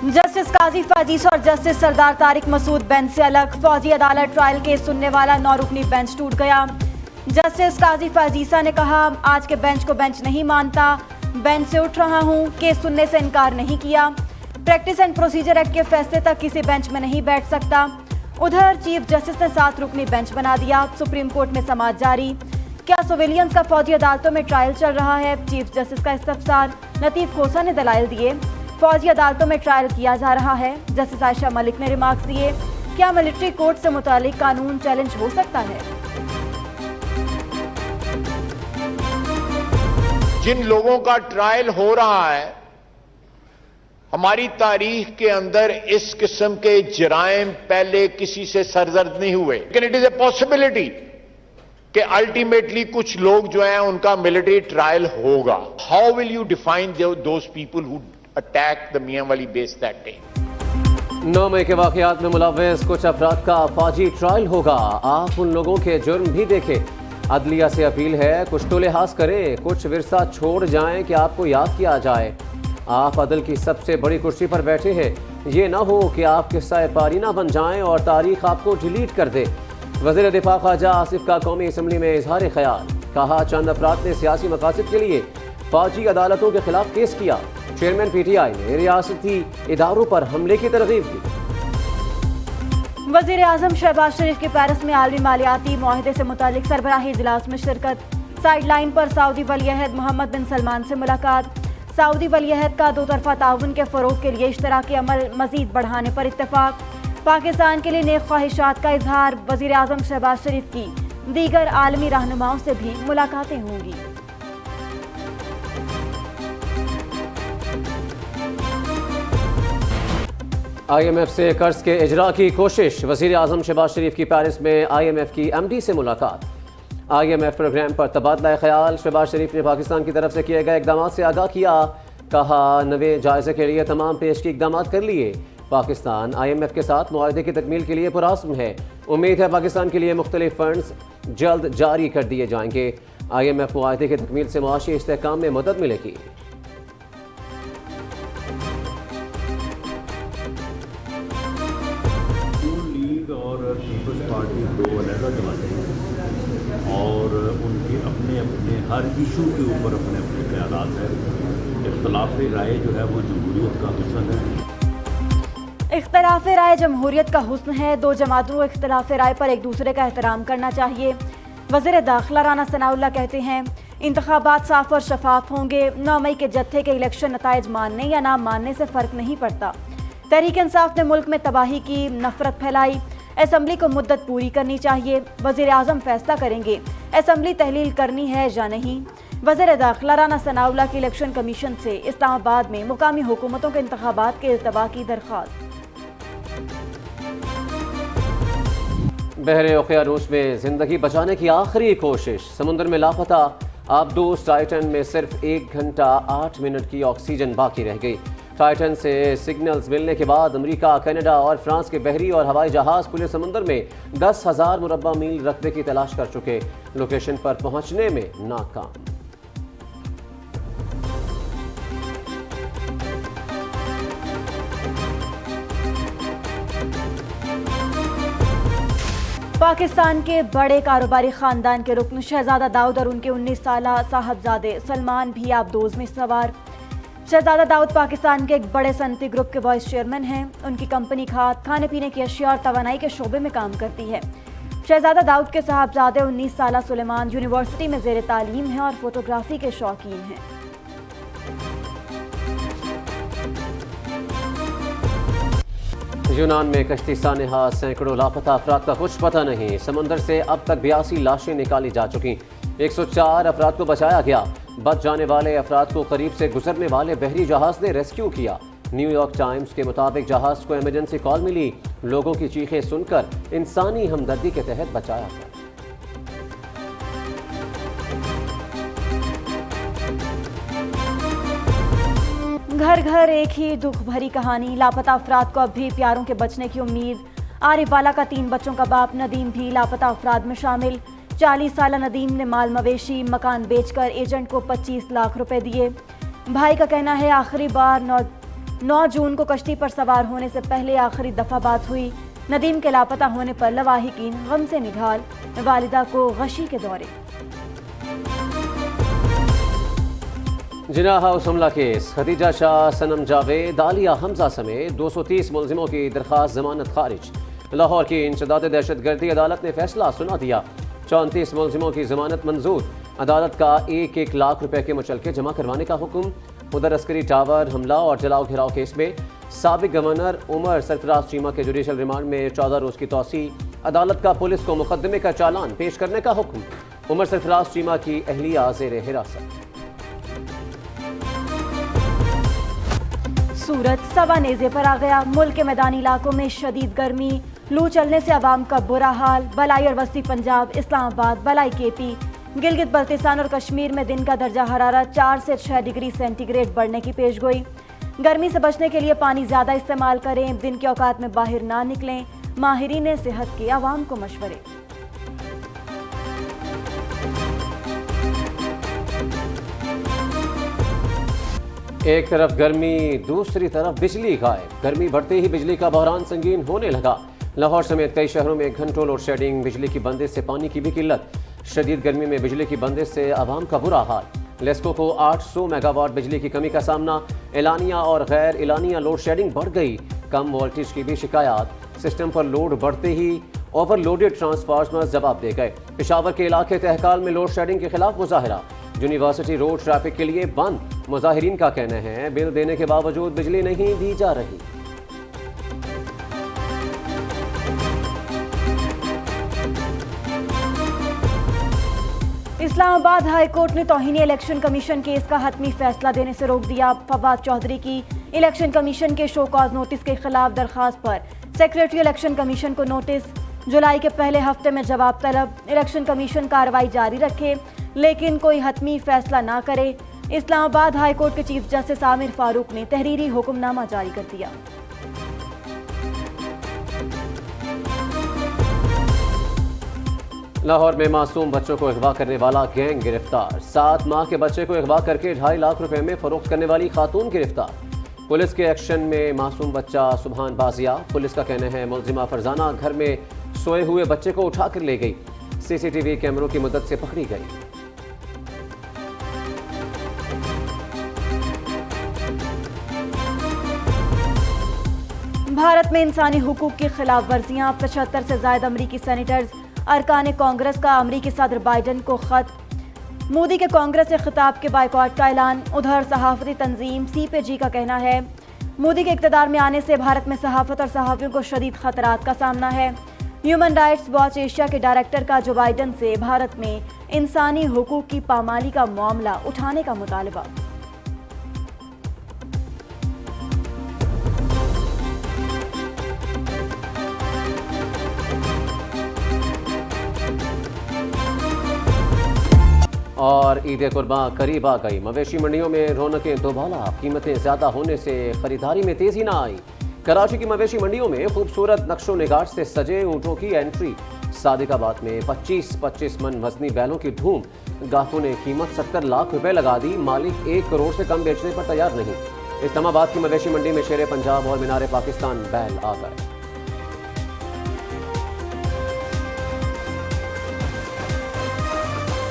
Justice काजी फाजीस और justice सरदार Tariq Masood bench से अलग। फौजी अदालत ट्रायल केस सुनने वाला 9 रुकनी बेंच टूट गया। जस्टिस काजी फाजीसा ने कहा, आज के बेंच को बेंच नहीं मानता, बेंच से उठ रहा हूं, केस सुनने से इनकार नहीं किया। प्रैक्टिस एंड प्रोसीजर एक्ट के फैसले तक किसी बेंच में नहीं बैठ सकता। उधर चीफ जस्टिस ने 7 रुकनी बेंच बना दिया। सुप्रीम कोर्ट में समाअत जारी। क्या सिविलियंस का फौजी अदालतों में ट्रायल चल रहा है? चीफ जस्टिस का इस्तफसार। लतीफ खोसा ने दलाइल दिए। फौजी अदालतों में ट्रायल किया जा रहा है। जस्टिस आयशा मलिक ने रिमार्क्स दिए। क्या मिलिट्री कोर्ट से मुतालिक कानून चैलेंज हो सकता है? जिन लोगों का ट्रायल हो रहा है, हमारी तारीख के अंदर इस किस्म के जराइम पहले किसी से सरजद नहीं हुए, लेकिन इट इज ए पॉसिबिलिटी कि अल्टीमेटली कुछ लोग जो हैं उनका मिलिट्री ट्रायल होगा। How will you define those people who attack the Mianwali base that day? 9 मई के वाकयात में मुलव्वस कुछ अफराद का फौजी ट्रायल होगा। आप उन लोगों के जुर्म भी देखें। अदलिया से अपील है, कुछ तो लिहाज करें, कुछ विरसा छोड़ जाएं कि आपको याद किया जाए। आप अदल की सबसे बड़ी कुर्सी पर बैठे हैं, ये ना हो कि आप किस्सा पारी ना बन जाएं और तारीख आपको डिलीट कर दे। वज़ीर दिफा ख्वाजा आसिफ का कौमी असम्बली में इजहार ख्याल। कहा, चंद अफराद ने सियासी मकासद के लिए फौजी अदालतों के खिलाफ केस किया। चेयरमैन PTI ने रियासती इदारों पर हमले की तरगीब दी। वज़ीर आज़म शहबाज शरीफ के पेरिस में आलमी मालियाती मुआहदे से मुतालिक सरबराही इजलास में शिरकत। साइड लाइन पर सऊदी वलीअहद मोहम्मद बिन सलमान से मुलाकात। सऊदी वलीअहद का 2 तरफा ताउन के फ़रोग़ के लिए इश्तराकी अमल मज़ीद बढ़ाने पर इत्तफाक। पाकिस्तान के लिए नेक ख्वाहिशात का इजहार। वज़ीर आज़म शहबाज शरीफ की दीगर आलमी रहनुमाओं से भी मुलाकातें होंगी। IMF से कर्ज के इजरा की कोशिश। वज़ीर आज़म शहबाज शरीफ की पेरिस में IMF की MD से मुलाकात। IMF प्रोग्राम पर तबादला ख्याल। शहबाज शरीफ ने पाकिस्तान की तरफ से किए गए इक़दाम से आगाह किया। कहा, नवे जायजे के लिए तमाम पेश की इक़दाम कर लिए। पाकिस्तान IMF के साथ मुआहदे की तकमील के लिए पुरअज़्म है। उम्मीद है पाकिस्तान के लिए मुख्तलिफ फंड्स जल्द जारी कर दिए जाएंगे। IMF मुआहदे की तकमील से मुआशी इस्तेहकाम में मदद मिलेगी। और पीपल्स पार्टी दो अलग चलाते हैं और उनके अपने अपने हर इशू के ऊपर अपने अपने ख्यालात हैं। इख्तलाफ राय जो है वो जमहूरियत का हुस्न है। इख्तलाफ राय जमहूरियत का हुस्न है। 2 जमातों को इख्तलाफ राय पर एक दूसरे का एहतराम करना चाहिए। वज़ीर दाखिला राना सनाउल्लाह कहते हैं, इंतखाबात साफ और शफाफ होंगे। 9 मई के जत्थे के इलेक्शन नताइज मानने या ना मानने से फ़र्क नहीं पड़ता। तहरीक इंसाफ ने मुल्क में तबाही की, नफरत फैलाई। असम्बली को मुद्दत पूरी करनी चाहिए। वज़ीर आज़म फैसला करेंगे असम्बली तहलील करनी है या नहीं। वज़ीर दाखिला राना सनाउल्लाह की इलेक्शन कमीशन से इस्लामाबाद में मुकामी हुकूमतों के इंतखाबात के इल्तवा की दरख्वास्त। बहरे ओकियानूस में जिंदगी बचाने की आखिरी कोशिश। समुद्र में लापता आबदोस टाइटन में सिर्फ 1 घंटा 8 मिनट की ऑक्सीजन बाकी रह गई। टाइटन से सिग्नल्स मिलने के बाद अमेरिका, कनाडा और फ्रांस के बहरी और हवाई जहाज खुले समुद्र में 10,000 मुरब्बा मील रकबे की तलाश कर चुके, लोकेशन पर पहुंचने में नाकाम। पाकिस्तान के बड़े कारोबारी खानदान के रुकन शहजादा दाऊद और उनके 19 साला साहबजादे सलमान भी आबदोज में सवार। शहजादा दाऊद पाकिस्तान के एक बड़े सनती ग्रुप के वाइस चेयरमैन हैं। उनकी कंपनी खाने पीने की अशिया और तवानाई के शोबे में काम करती है। शहजादा दाऊद के साहबजादे 19 साला सुलेमान यूनिवर्सिटी में ज़ेर तालीम हैं और फोटोग्राफी के शौकीन हैं। यूनान में कश्ती सानेहा, सैकड़ों लापता अफराद का कुछ पता नहीं। समंदर से अब तक 82 लाशें निकाली जा चुकी। 104 अफराद को बचाया गया। बच जाने वाले अफराद को करीब से गुजरने वाले बहरी जहाज ने रेस्क्यू किया। न्यूयॉर्क टाइम्स के मुताबिक जहाज को इमरजेंसी कॉल मिली। लोगों की चीखें सुनकर इंसानी हमदर्दी के तहत बचाया गया। घर घर एक ही दुख भरी कहानी। लापता अफराद को अब भी प्यारों के बचने की उम्मीद। आरिफवाला का 3 बच्चों का बाप नदीम भी लापता अफराद में शामिल। 40 साला नदीम ने माल मवेशी मकान बेचकर एजेंट को 25 लाख रुपए दिए। भाई का कहना है आखिरी बार 9 जून को कश्ती पर सवार होने से पहले आखिरी दफा बात हुई। नदीम के लापता होने पर लवाहिकीन गम से निढाल, वालिदा को गशी के दौरे। जिना हाउस हमला केस, खदीजा शाह, सनम जावेद, आलिया हमजा समेत 230 मुलजिमों की दरख्वास्त जमानत खारिज। लाहौर की इंसदाद दहशतगर्दी अदालत ने फैसला सुना दिया। 34 मुलजिमों की जमानत मंजूर। अदालत का 1-1 लाख रुपए के मुचलके जमा करवाने का हुक्म। उधर अस्करी टावर हमला और जलाओ घिराव केस में साबिक गवर्नर उमर सरफराज चीमा के जुडिशल रिमांड में 14 रोज की तौसी। अदालत का पुलिस को मुकदमे का चालान पेश करने का हुक्म। उमर सरफराज चीमा की अहलिया ज़ेर हिरासत। सूरत सवा नेज़े पर आ गया। मुल्क के मैदानी इलाकों में शदीद गर्मी, लू चलने से आवाम का बुरा हाल। बलाई और वस्ती पंजाब, इस्लामाबाद, बलाई केपी, गिलगित बल्तिस्तान और कश्मीर में दिन का दर्जा हरारत 4 से 6 डिग्री सेंटीग्रेड बढ़ने की पेशगोई। गर्मी से बचने के लिए पानी ज़्यादा इस्तेमाल करें, दिन के औकात में बाहर ना निकलें, माहिरीन सेहत के आवाम को मशवरे। एक तरफ गर्मी, दूसरी तरफ बिजली गायब। गर्मी बढ़ते ही बिजली का बहरान संगीन होने लगा। लाहौर समेत कई शहरों में घंटों लोड शेडिंग, बिजली की बंदिश से पानी की भी किल्लत। शदीद गर्मी में बिजली की बंदिश से आवाम का बुरा हाल। लेस्को को 800 मेगावाट बिजली की कमी का सामना। एलानिया और गैर एलानिया लोड शेडिंग बढ़ गई। कम वोल्टेज की भी शिकायत। सिस्टम पर लोड बढ़ते ही ओवरलोडेड ट्रांसफार्मर जवाब दे गए। पेशावर के इलाके तहकाल में लोड शेडिंग के खिलाफ मुजाहरा। यूनिवर्सिटी रोड ट्रैफिक के लिए बंद। मुजाहिरीन का कहना है बिल देने के बावजूद बिजली नहीं दी जा रही। इस्लामाबाद हाई कोर्ट ने तौहीन इलेक्शन कमीशन केस का हतमी फैसला देने से रोक दिया। फवाद चौधरी की इलेक्शन कमीशन के शो कॉज नोटिस के खिलाफ दरखास्त पर सेक्रेटरी इलेक्शन कमीशन को नोटिस। जुलाई के पहले हफ्ते में जवाब तलब। इलेक्शन कमीशन कार्रवाई जारी रखे लेकिन कोई हतमी फैसला ना करे। इस्लामाबाद हाई कोर्ट के चीफ जस्टिस आमिर फारूक ने तहरीरी हुक्मनामा जारी कर दिया। लाहौर में मासूम बच्चों को अगवा करने वाला गैंग गिरफ्तार। 7 माह के बच्चे को अगवा करके 2.5 लाख रुपए में फरोख्त करने वाली खातून गिरफ्तार। पुलिस के एक्शन में मासूम बच्चा सुबहान बाजिया। पुलिस का कहना है मुलजिमा फरजाना घर में सोए हुए बच्चे को उठाकर ले गई। सीसीटीवी कैमरों की मदद से पकड़ी गई। भारत में इंसानी हुकूक की खिलाफ वर्जियां। 75 से ज्यादा अमरीकी सेनेटर्स, अरकान कांग्रेस का अमरीकी सदर बाइडन को खत। मोदी के कांग्रेस से खिताब के बायकॉट का ऐलान। उधर सहाफती तंजीम CPG का कहना है मोदी के इक़्तिदार में आने से भारत में सहाफत और सहाफ़ियों को शदीद खतरात का सामना है। ह्यूमन राइट्स वॉच एशिया के डायरेक्टर का जो बाइडन से भारत में इंसानी हुकूक की पामाली का मामला उठाने का मुतालबा। और ईद कुर्बां करीब आ गई। मवेशी मंडियों में रौनकें दोबाला। कीमतें ज़्यादा होने से खरीदारी में तेज़ी ना आई। कराची की मवेशी मंडियों में खूबसूरत नक्शो निगार से सजे ऊँटों की एंट्री। सादिकाबाद में 25-25 मन वजनी बैलों की धूम। गाहकों ने कीमत 70 लाख रुपए लगा दी। मालिक 1 करोड़ से कम बेचने पर तैयार नहीं। इस्लामाबाद की मवेशी मंडी में शेर पंजाब और मीनार पाकिस्तान बैल आ गए।